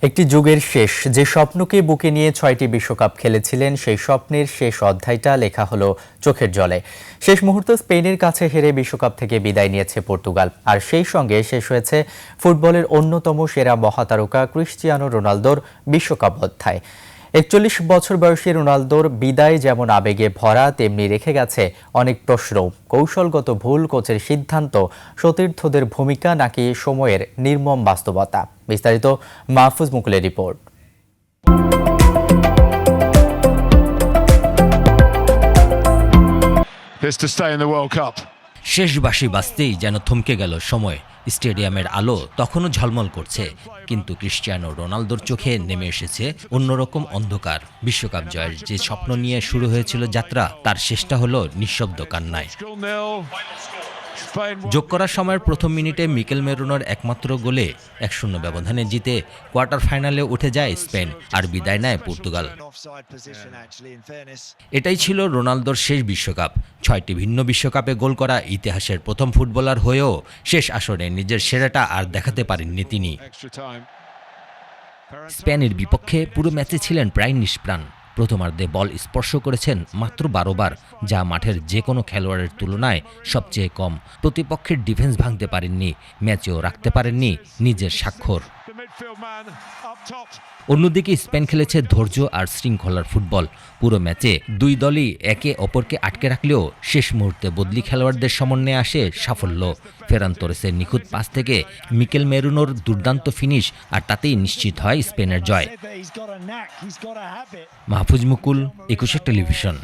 একটি যুগের শেষ, যে স্বপ্নকে বুকে নিয়ে ৬টি বিশ্বকাপ খেলেছিলেন, সেই স্বপ্নের শেষ অধ্যায়টা লেখা হলো চোখের জলে। শেষ মুহূর্তে স্পেনের কাছে হেরে বিশ্বকাপ থেকে বিদায় নিয়েছে পর্তুগাল। আর সেই সঙ্গে শেষ হয়েছে ফুটবলের অন্যতম সেরা মহাতারকা ক্রিস্টিয়ানো রোনালদোর বিশ্বকাপ অধ্যায়। ৪১ বছর বয়সী রোনালদোর বিদায় যেমন আবেগে ভরা, তেমনি রেখে গেছে অনেক প্রশ্ন। কৌশলগত ভুল, কোচের সিদ্ধান্ত, সতীর্থদের ভূমিকা, নাকি সময়ের নির্মম বাস্তবতা? বিস্তারিত মাহফুজ মুকুলের রিপোর্ট। শেষ বাঁশি বাজতেই যেন থমকে গেল সময়। স্টেডিয়ামের আলো তখনও ঝলমল করছে, কিন্তু ক্রিস্টিয়ানো রোনালদোর চোখে নেমে এসেছে অন্যরকম অন্ধকার। বিশ্বকাপ জয়ের যে স্বপ্ন নিয়ে শুরু হয়েছিল যাত্রা, তার শেষটা হলো নিঃশব্দ কান্নায়। যোগ করার সময়ের প্রথম মিনিটে মিকেল মেরিনোর একমাত্র গোলে ১-০ ব্যবধানে জিতে কোয়ার্টার ফাইনালে উঠে যায় স্পেন, আর বিদায় নেয় পর্তুগাল। এটাই ছিল রোনালদোর শেষ বিশ্বকাপ। ৬টি ভিন্ন বিশ্বকাপে গোল করা ইতিহাসের প্রথম ফুটবলার হয়েও শেষ আসরে নিজের সেরাটা আর দেখাতে পারেননি তিনি। স্পেনের বিপক্ষে পুরো ম্যাচে ছিলেন প্রায় নিষ্প্রাণ। প্রথমার্ধে বল স্পর্শ করেছেন মাত্র ১২ বার, যা মাঠের যে কোনো খেলোয়াড়ের তুলনায় সবচেয়ে কম। প্রতিপক্ষের ডিফেন্স ভাঙতে পারেননি, ম্যাচেও রাখতে পারেননি নিজের স্বাক্ষর। অন্যদিকে স্পেন খেলেছে ধৈর্য আর শৃঙ্খলার ফুটবল। পুরো ম্যাচে দুই দলই একে অপরকে আটকে রাখলেও শেষ মুহূর্তে বদলি খেলোয়াড়দের সমন্বয়ে আসে সাফল্য। ফেরান তোরেসের নিখুঁত পাস থেকে মিকেল মেরিনোর দুর্দান্ত ফিনিশ, আর তাতেই নিশ্চিত হয় স্পেনের জয়। মাহফুজ মুকুল, ২১ টেলিভিশন।